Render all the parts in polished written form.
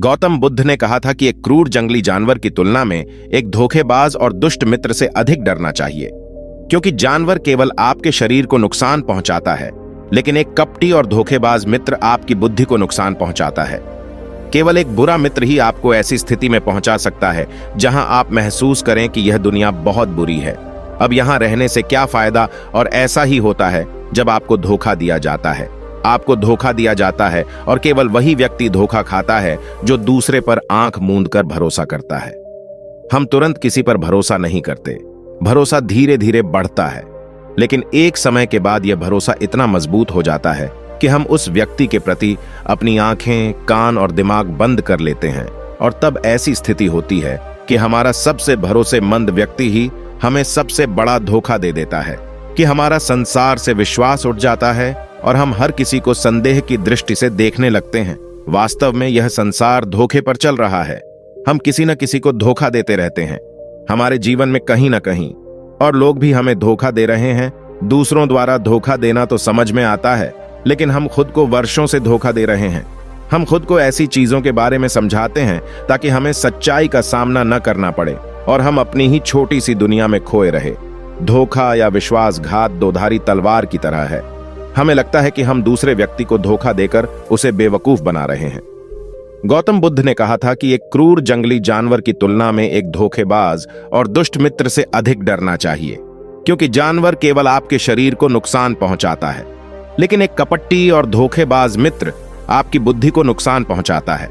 गौतम बुद्ध ने कहा था कि एक क्रूर जंगली जानवर की तुलना में एक धोखेबाज और दुष्ट मित्र से अधिक डरना चाहिए, क्योंकि जानवर केवल आपके शरीर को नुकसान पहुंचाता है, लेकिन एक कपटी और धोखेबाज मित्र आपकी बुद्धि को नुकसान पहुंचाता है। केवल एक बुरा मित्र ही आपको ऐसी स्थिति में पहुंचा सकता है जहां आप महसूस करें कि यह दुनिया बहुत बुरी है, अब यहां रहने से क्या फायदा। और ऐसा ही होता है जब आपको धोखा दिया जाता है। आपको धोखा दिया जाता है और केवल वही व्यक्ति धोखा खाता है जो दूसरे पर आंख मूंद कर भरोसा करता है। हम तुरंत किसी पर भरोसा नहीं करते। भरोसा धीरे धीरे बढ़ता है, लेकिन एक समय के बाद यह भरोसा इतना मजबूत हो जाता है कि हम उस व्यक्ति के प्रति अपनी आंखें, कान और दिमाग बंद कर लेते हैं। और तब ऐसी स्थिति होती है कि हमारा सबसे भरोसेमंद व्यक्ति ही हमें सबसे बड़ा धोखा दे देता है, कि हमारा संसार से विश्वास उठ जाता है और हम हर किसी को संदेह की दृष्टि से देखने लगते हैं। वास्तव में यह संसार धोखे पर चल रहा है। हम किसी न किसी को धोखा देते रहते हैं हमारे जीवन में कहीं ना कहीं, और लोग भी हमें धोखा दे रहे हैं। दूसरों द्वारा धोखा देना तो समझ में आता है, लेकिन हम खुद को वर्षों से धोखा दे रहे हैं। हम खुद को ऐसी चीजों के बारे में समझाते हैं ताकि हमें सच्चाई का सामना न करना पड़े और हम अपनी ही छोटी सी दुनिया में खोए रहे। धोखा या विश्वासघात दोधारी तलवार की तरह है। हमें लगता है कि हम दूसरे व्यक्ति को धोखा देकर उसे बेवकूफ बना रहे हैं। गौतम बुद्ध ने कहा था कि एक क्रूर जंगली जानवर की तुलना में एक धोखेबाज और दुष्ट मित्र से अधिक डरना चाहिए, क्योंकि जानवर केवल आपके शरीर को नुकसान पहुंचाता है, लेकिन एक कपटी और धोखेबाज मित्र आपकी बुद्धि को नुकसान पहुंचाता है।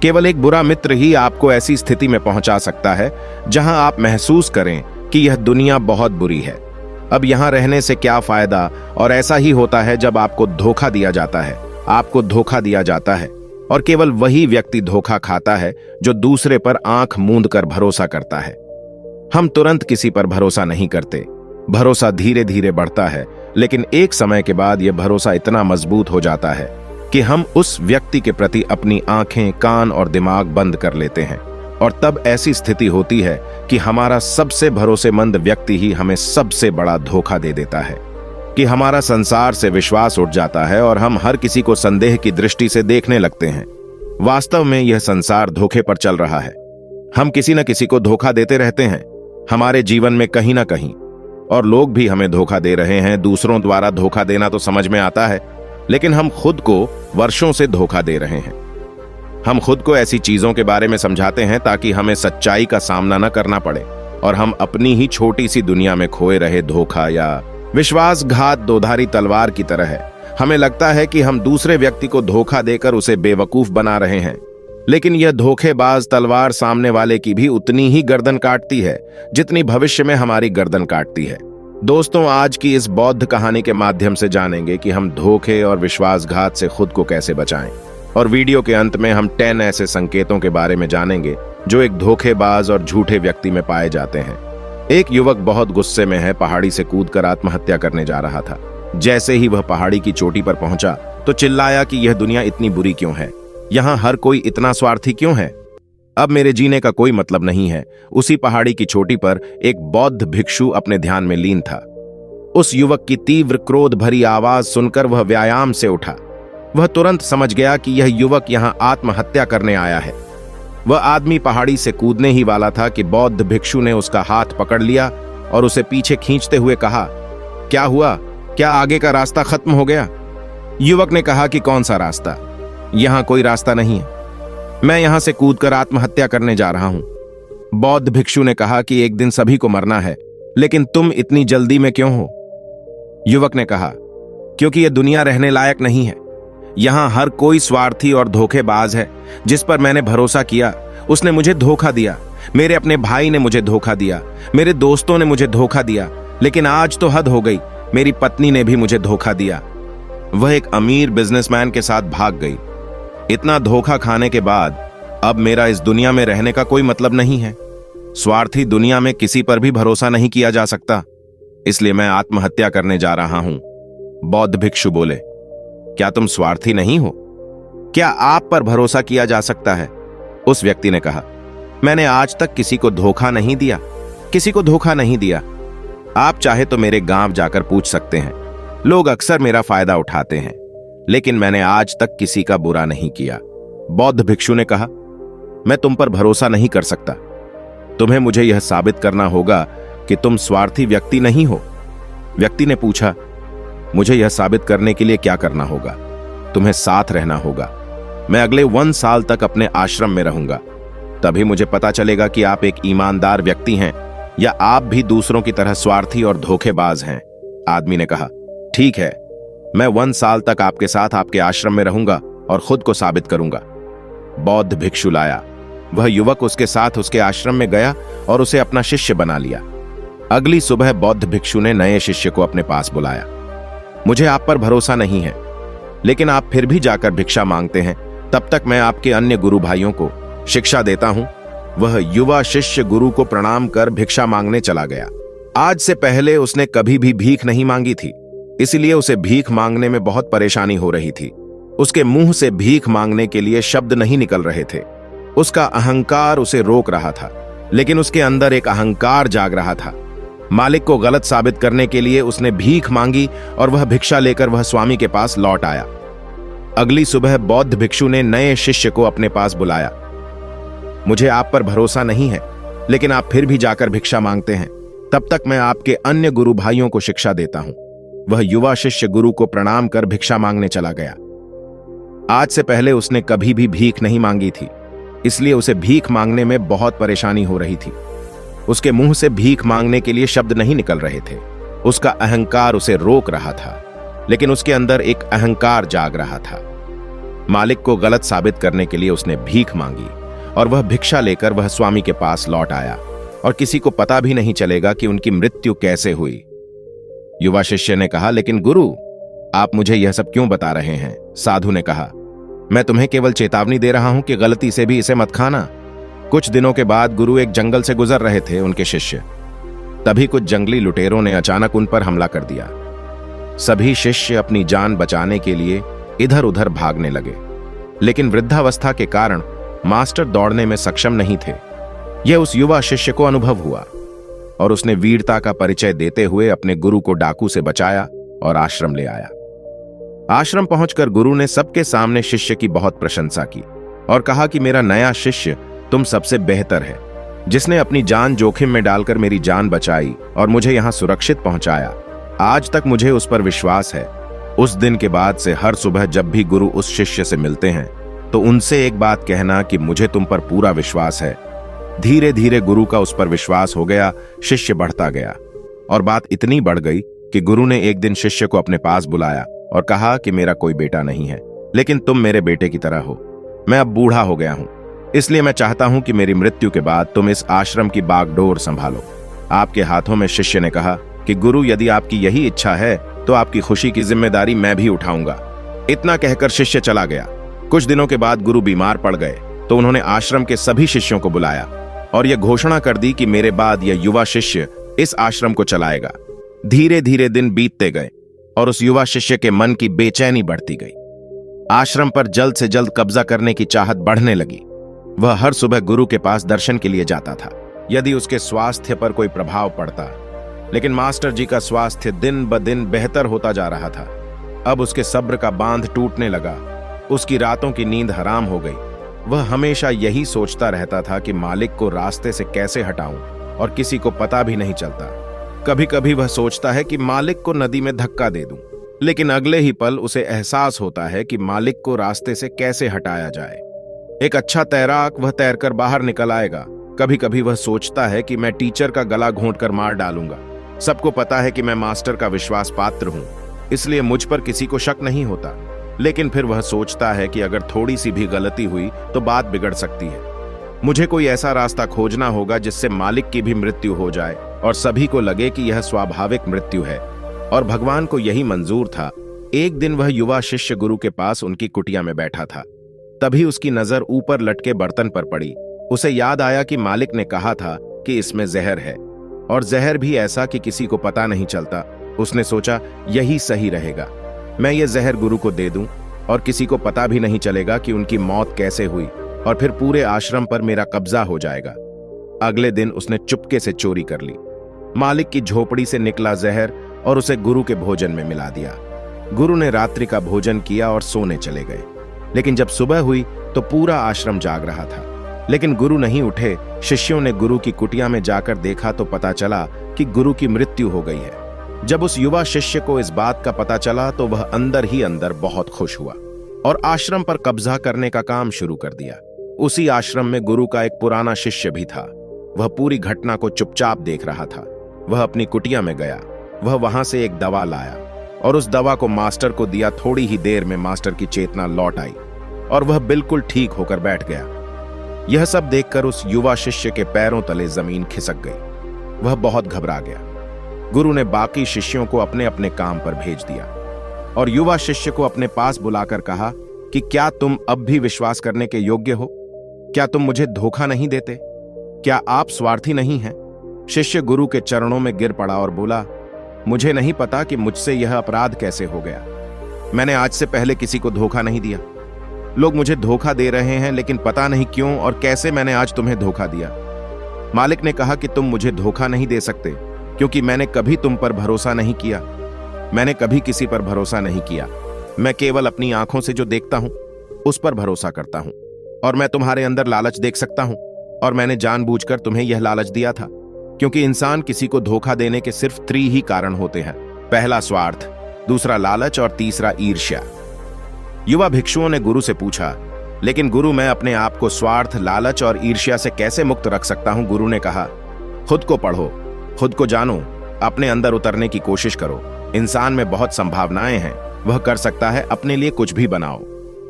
केवल एक बुरा मित्र ही आपको ऐसी स्थिति में पहुंचा सकता है जहां आप महसूस करें कि यह दुनिया बहुत बुरी है, अब यहां रहने से क्या फायदा। और ऐसा ही होता है जब आपको धोखा दिया जाता है। आपको धोखा दिया जाता है और केवल वही व्यक्ति धोखा खाता है जो दूसरे पर आंख मूंद कर भरोसा करता है। हम तुरंत किसी पर भरोसा नहीं करते। भरोसा धीरे धीरे बढ़ता है, लेकिन एक समय के बाद यह भरोसा इतना मजबूत हो जाता है कि हम उस व्यक्ति के प्रति अपनी आंखें, कान और दिमाग बंद कर लेते हैं। और तब ऐसी स्थिति होती है कि हमारा सबसे भरोसेमंद व्यक्ति ही हमें सबसे बड़ा धोखा दे देता है, कि हमारा संसार से विश्वास उठ जाता है और हम हर किसी को संदेह की दृष्टि से देखने लगते हैं। वास्तव में यह संसार धोखे पर चल रहा है। हम किसी न किसी को धोखा देते रहते हैं हमारे जीवन में कहीं ना कहीं, और लोग भी हमें धोखा दे रहे हैं। दूसरों द्वारा धोखा देना तो समझ में आता है, लेकिन हम खुद को वर्षों से धोखा दे रहे हैं। हम खुद को ऐसी चीजों के बारे में समझाते हैं ताकि हमें सच्चाई का सामना न करना पड़े और हम अपनी ही छोटी सी दुनिया में खोए रहे। धोखा या विश्वासघात दोधारी तलवार की तरह है। हमें लगता है कि हम दूसरे व्यक्ति को धोखा देकर उसे बेवकूफ बना रहे हैं, लेकिन यह धोखेबाज तलवार सामने वाले की भी उतनी ही गर्दन काटती है जितनी भविष्य में हमारी गर्दन काटती है। दोस्तों, आज की इस बौद्ध कहानी के माध्यम से जानेंगे कि हम धोखे और विश्वासघात से खुद को कैसे बचाएं, और वीडियो के अंत में हम 10 ऐसे संकेतों के बारे में जानेंगे जो एक धोखेबाज और झूठे व्यक्ति में पाए जाते हैं। एक युवक बहुत गुस्से में है, पहाड़ी से कूदकर आत्महत्या करने जा रहा था। जैसे ही वह पहाड़ी की चोटी पर पहुंचा तो चिल्लाया कि यह दुनिया इतनी बुरी क्यों है, यहां हर कोई इतना स्वार्थी क्यों है, अब मेरे जीने का कोई मतलब नहीं है। उसी पहाड़ी की चोटी पर एक बौद्ध भिक्षु अपने ध्यान में लीन था। उस युवक की तीव्र क्रोध भरी आवाज सुनकर वह व्यायाम से उठा। वह तुरंत समझ गया कि यह युवक यहां आत्महत्या करने आया है। वह आदमी पहाड़ी से कूदने ही वाला था कि बौद्ध भिक्षु ने उसका हाथ पकड़ लिया और उसे पीछे खींचते हुए कहा, क्या हुआ, क्या आगे का रास्ता खत्म हो गया? युवक ने कहा कि कौन सा रास्ता, यहां कोई रास्ता नहीं है, मैं यहां से कूदकर आत्महत्या करने जा रहा हूं। बौद्ध भिक्षु ने कहा कि एक दिन सभी को मरना है, लेकिन तुम इतनी जल्दी में क्यों हो? युवक ने कहा, क्योंकि यह दुनिया रहने लायक नहीं है। यहां हर कोई स्वार्थी और धोखेबाज है। जिस पर मैंने भरोसा किया उसने मुझे धोखा दिया। मेरे अपने भाई ने मुझे धोखा दिया, मेरे दोस्तों ने मुझे धोखा दिया, लेकिन आज तो हद हो गई, मेरी पत्नी ने भी मुझे धोखा दिया। वह एक अमीर बिजनेसमैन के साथ भाग गई। इतना धोखा खाने के बाद अब मेरा इस दुनिया में रहने का कोई मतलब नहीं है। स्वार्थी दुनिया में किसी पर भी भरोसा नहीं किया जा सकता, इसलिए मैं आत्महत्या करने जा रहा हूं। बौद्ध भिक्षु बोले, क्या तुम स्वार्थी नहीं हो? क्या आप पर भरोसा किया जा सकता है? उस व्यक्ति ने कहा, मैंने आज तक किसी को धोखा नहीं दिया, किसी को धोखा नहीं दिया। आप चाहे तो मेरे गांव जाकर पूछ सकते हैं, लोग अक्सर मेरा फायदा उठाते हैं, लेकिन मैंने आज तक किसी का बुरा नहीं किया। बौद्ध भिक्षु ने कहा, मैं तुम पर भरोसा नहीं कर सकता। तुम्हें मुझे यह साबित करना होगा कि तुम स्वार्थी व्यक्ति नहीं हो। व्यक्ति ने पूछा, मुझे यह साबित करने के लिए क्या करना होगा? तुम्हें साथ रहना होगा। मैं अगले 1 साल तक अपने आश्रम में रहूंगा, तभी मुझे पता चलेगा कि आप एक ईमानदार व्यक्ति हैं या आप भी दूसरों की तरह स्वार्थी और धोखेबाज हैं। आदमी ने कहा, ठीक है, मैं 1 साल तक आपके साथ आपके आश्रम में रहूंगा और खुद को साबित करूंगा। बौद्ध भिक्षु लाया। वह युवक उसके साथ उसके आश्रम में गया और उसे अपना शिष्य बना लिया। अगली सुबह बौद्ध भिक्षु ने नए शिष्य को अपने पास बुलाया। मुझे आप पर भरोसा नहीं है, लेकिन आप फिर भी जाकर भिक्षा मांगते हैं, तब तक मैं आपके अन्य गुरु भाइयों को शिक्षा देता हूं। वह युवा शिष्य गुरु को प्रणाम कर भिक्षा मांगने चला गया। आज से पहले उसने कभी भी भीख नहीं मांगी थी, इसलिए उसे भीख मांगने में बहुत परेशानी हो रही थी। उसके मुंह से भीख मांगने के लिए शब्द नहीं निकल रहे थे। उसका अहंकार उसे रोक रहा था, लेकिन उसके अंदर एक अहंकार जाग रहा था। मालिक को गलत साबित करने के लिए उसने भीख मांगी और वह भिक्षा लेकर वह स्वामी के पास लौट आया। अगली सुबह बौद्ध भिक्षु ने नए शिष्य को अपने पास बुलाया। मुझे आप पर भरोसा नहीं है, लेकिन आप फिर भी जाकर भिक्षा मांगते हैं, तब तक मैं आपके अन्य गुरु भाइयों को शिक्षा देता हूं। वह युवा शिष्य गुरु को प्रणाम कर भिक्षा मांगने चला गया। आज से पहले उसने कभी भी भीख नहीं मांगी थी, इसलिए उसे भीख मांगने में बहुत परेशानी हो रही थी। उसके मुंह से भीख मांगने के लिए शब्द नहीं निकल रहे थे। उसका अहंकार उसे रोक रहा था, लेकिन उसके अंदर एक अहंकार जाग रहा था। मालिक को गलत साबित करने के लिए उसने भीख मांगी और वह भिक्षा लेकर वह स्वामी के पास लौट आया और किसी को पता भी नहीं चलेगा कि उनकी मृत्यु कैसे हुई। युवा शिष्य ने कहा, लेकिन गुरु, आप मुझे यह सब क्यों बता रहे हैं? साधु ने कहा, मैं तुम्हें केवल चेतावनी दे रहा हूं कि गलती से भी इसे मत खाना। कुछ दिनों के बाद गुरु एक जंगल से गुजर रहे थे, उनके शिष्य। तभी कुछ जंगली लुटेरों ने अचानक उन पर हमला कर दिया। सभी शिष्य अपनी जान बचाने के लिए इधर उधर भागने लगे, लेकिन वृद्धावस्था के कारण मास्टर दौड़ने में सक्षम नहीं थे। यह उस युवा शिष्य को अनुभव हुआ और उसने वीरता का परिचय देते हुए अपने गुरु को डाकू से बचाया और आश्रम ले आया। आश्रम पहुंचकर गुरु ने सबके सामने शिष्य की बहुत प्रशंसा की और कहा कि मेरा नया शिष्य तुम सबसे बेहतर है, जिसने अपनी जान जोखिम में डालकर मेरी जान बचाई और मुझे यहां सुरक्षित पहुंचाया। आज तक मुझे उस पर विश्वास है। उस दिन के बाद से हर सुबह जब भी गुरु उस शिष्य से मिलते हैं तो उनसे एक बात कहना कि मुझे तुम पर पूरा विश्वास है। धीरे धीरे गुरु का उस पर विश्वास हो गया। शिष्य बढ़ता गया और बात इतनी बढ़ गई कि गुरु ने एक दिन शिष्य को अपने पास बुलाया और कहा कि मेरा कोई बेटा नहीं है, लेकिन तुम मेरे बेटे की तरह हो। मैं अब बूढ़ा हो गया हूं, इसलिए मैं चाहता हूं कि मेरी मृत्यु के बाद तुम इस आश्रम की बागडोर संभालो। आपके हाथों में। शिष्य ने कहा कि गुरु, यदि आपकी यही इच्छा है तो आपकी खुशी की जिम्मेदारी मैं भी उठाऊंगा। इतना कहकर शिष्य चला गया। कुछ दिनों के बाद गुरु बीमार पड़ गए तो उन्होंने आश्रम के सभी शिष्यों को बुलाया और यह घोषणा कर दी कि मेरे बाद यह युवा शिष्य इस आश्रम को चलाएगा। धीरे धीरे दिन बीतते गए और उस युवा शिष्य के मन की बेचैनी बढ़ती गई। आश्रम पर जल्द से जल्द कब्जा करने की चाहत बढ़ने लगी। वह हर सुबह गुरु के पास दर्शन के लिए जाता था, यदि उसके स्वास्थ्य पर कोई प्रभाव पड़ता। लेकिन मास्टर जी का स्वास्थ्य दिन ब दिन बेहतर होता जा रहा था। अब उसके सब्र का बांध टूटने लगा। उसकी रातों की नींद हराम हो गई। वह हमेशा यही सोचता रहता था कि मालिक को रास्ते से कैसे हटाऊं, और किसी को पता भी नहीं चलता। कभी कभी वह सोचता है कि मालिक को नदी में धक्का दे दूं, लेकिन अगले ही पल उसे एहसास होता है कि मालिक को रास्ते से कैसे हटाया जाए। एक अच्छा तैराक वह तैरकर बाहर निकल आएगा। कभी कभी वह सोचता है कि मैं टीचर का गला घोंटकर मार डालूंगा। सबको पता है कि मैं मास्टर का विश्वास पात्र हूं, इसलिए मुझ पर किसी को शक नहीं होता। लेकिन फिर वह सोचता है कि अगर थोड़ी सी भी गलती हुई तो बात बिगड़ सकती है। मुझे कोई ऐसा रास्ता खोजना होगा जिससे मालिक की भी मृत्यु हो जाए और सभी को लगे कि यह स्वाभाविक मृत्यु है, और भगवान को यही मंजूर था। एक दिन वह युवा शिष्य गुरु के पास उनकी कुटिया में बैठा था। तभी उसकी नजर ऊपर लटके बर्तन पर पड़ी। उसे याद आया कि मालिक ने कहा था कि इसमें जहर है, और जहर भी ऐसा कि किसी को पता नहीं चलता। उसने सोचा, यही सही रहेगा, मैं ये जहर गुरु को दे दूं और किसी को पता भी नहीं चलेगा कि उनकी मौत कैसे हुई, और फिर पूरे आश्रम पर मेरा कब्जा हो जाएगा। अगले दिन उसने चुपके से चोरी कर ली। मालिक की झोपड़ी से निकला जहर और उसे गुरु के भोजन में मिला दिया। गुरु ने रात्रि का भोजन किया और सोने चले गए। लेकिन जब सुबह हुई तो पूरा आश्रम जाग रहा था। लेकिन गुरु नहीं उठे। शिष्यों ने गुरु की कुटिया में जाकर देखा तो पता चला कि गुरु की मृत्यु हो गई है। जब उस युवा शिष्य को इस बात का पता चला तो वह अंदर ही अंदर बहुत खुश हुआ और आश्रम पर कब्जा करने का काम शुरू कर दिया। उसी आश्रम में गुरु का एक पुराना शिष्य भी था। वह पूरी घटना को चुपचाप देख रहा था। वह अपनी कुटिया में गया। वह वहां से एक दवा लाया और उस दवा को मास्टर को दिया। थोड़ी ही देर में मास्टर की चेतना लौट आई और वह बिल्कुल ठीक होकर बैठ गया। यह सब देखकर उस युवा शिष्य के पैरों तले जमीन खिसक गई। वह बहुत घबरा गया। गुरु ने बाकी शिष्यों को अपने अपने काम पर भेज दिया और युवा शिष्य को अपने पास बुलाकर कहा कि क्या तुम अब भी विश्वास करने के योग्य हो? क्या तुम मुझे धोखा नहीं देते? क्या आप स्वार्थी नहीं हैं? शिष्य गुरु के चरणों में गिर पड़ा और बोला, मुझे नहीं पता कि मुझसे यह अपराध कैसे हो गया। मैंने आज से पहले किसी को धोखा नहीं दिया। लोग मुझे धोखा दे रहे हैं, लेकिन पता नहीं क्यों और कैसे मैंने आज तुम्हें धोखा दिया। मालिक ने कहा कि तुम मुझे धोखा नहीं दे सकते क्योंकि मैंने कभी तुम पर भरोसा नहीं किया। मैंने कभी किसी पर भरोसा नहीं किया। मैं केवल अपनी आंखों से जो देखता हूं उस पर भरोसा करता हूं और मैं तुम्हारे अंदर लालच देख सकता हूं और मैंने जानबूझकर तुम्हें यह लालच दिया था क्योंकि इंसान किसी को धोखा देने के सिर्फ 3 ही कारण होते हैं। पहला स्वार्थ, दूसरा लालच और तीसरा ईर्ष्या। युवा भिक्षुओं ने गुरु से पूछा, लेकिन गुरु मैं अपने आप को स्वार्थ, लालच और ईर्ष्या से कैसे मुक्त रख सकता हूं? गुरु ने कहा, खुद को पढ़ो, खुद को जानो, अपने अंदर उतरने की कोशिश करो। इंसान में बहुत संभावनाएं हैं। वह कर सकता है, अपने लिए कुछ भी बनाओ।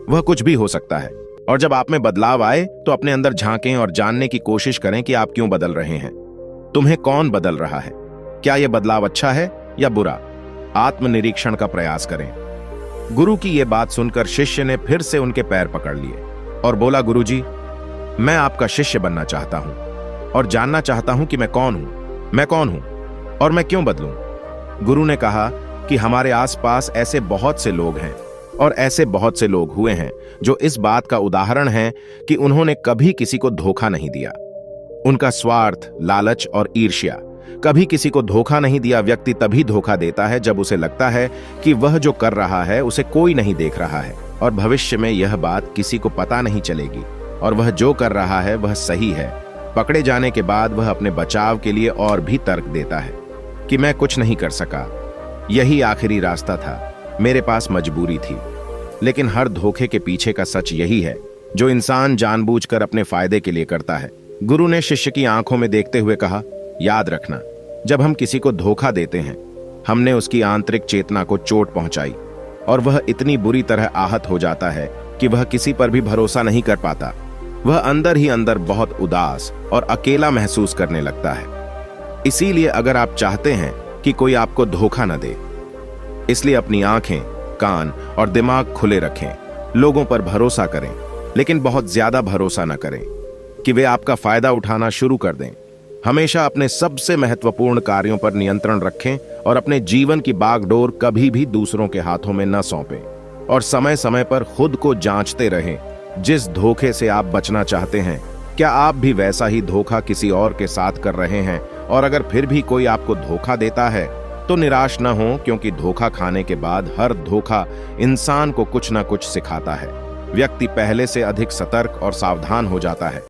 वह कुछ भी हो सकता है। और जब आप में बदलाव आए तो अपने अंदर झांकें और जानने की कोशिश करें कि आप क्यों बदल रहे हैं। तुम्हें कौन बदल रहा है? क्या यह बदलाव अच्छा है या बुरा? आत्मनिरीक्षण का प्रयास करें। गुरु की यह बात सुनकर शिष्य ने फिर से उनके पैर पकड़ लिए और बोला, गुरुजी, मैं आपका शिष्य बनना चाहता हूं और जानना चाहता हूं कि मैं कौन हूं और मैं क्यों बदलूं। गुरु ने कहा कि हमारे आसपास ऐसे बहुत से लोग हैं और ऐसे बहुत से लोग हुए हैं जो इस बात का उदाहरण हैं कि उन्होंने कभी किसी को धोखा नहीं दिया। उनका स्वार्थ, लालच और ईर्ष्या कभी किसी को धोखा नहीं दिया। व्यक्ति तभी धोखा देता है जब उसे लगता है कि वह जो कर रहा है उसे कोई नहीं देख रहा है और भविष्य में यह बात किसी को पता नहीं चलेगी और वह जो कर रहा है वह सही है। पकड़े जाने के बाद वह अपने बचाव के लिए और भी तर्क देता है कि मैं कुछ नहीं कर सका, यही आखिरी रास्ता था, मेरे पास मजबूरी थी। लेकिन हर धोखे के पीछे का सच यही है जो इंसान जानबूझकर अपने फायदे के लिए करता है। गुरु ने शिष्य की आंखों में देखते हुए कहा, याद रखना, जब हम किसी को धोखा देते हैं हमने उसकी आंतरिक चेतना को चोट पहुंचाई और वह इतनी बुरी तरह आहत हो जाता है कि वह किसी पर भी भरोसा नहीं कर पाता। वह अंदर ही अंदर बहुत उदास और अकेला महसूस करने लगता है। इसीलिए अगर आप चाहते हैं कि कोई आपको धोखा न दे, इसलिए अपनी आंखें, कान और दिमाग खुले रखें। लोगों पर भरोसा करें, लेकिन बहुत ज्यादा भरोसा न करें कि वे आपका फायदा उठाना शुरू कर दें। हमेशा अपने सबसे महत्वपूर्ण कार्यों पर नियंत्रण रखें और अपने जीवन की बागडोर कभी भी दूसरों के हाथों में न सौंपें और समय समय पर खुद को जांचते रहें। जिस धोखे से आप बचना चाहते हैं, क्या आप भी वैसा ही धोखा किसी और के साथ कर रहे हैं? और अगर फिर भी कोई आपको धोखा देता है तो निराश न हो, क्योंकि धोखा खाने के बाद हर धोखा इंसान को कुछ न कुछ सिखाता है। व्यक्ति पहले से अधिक सतर्क और सावधान हो जाता है।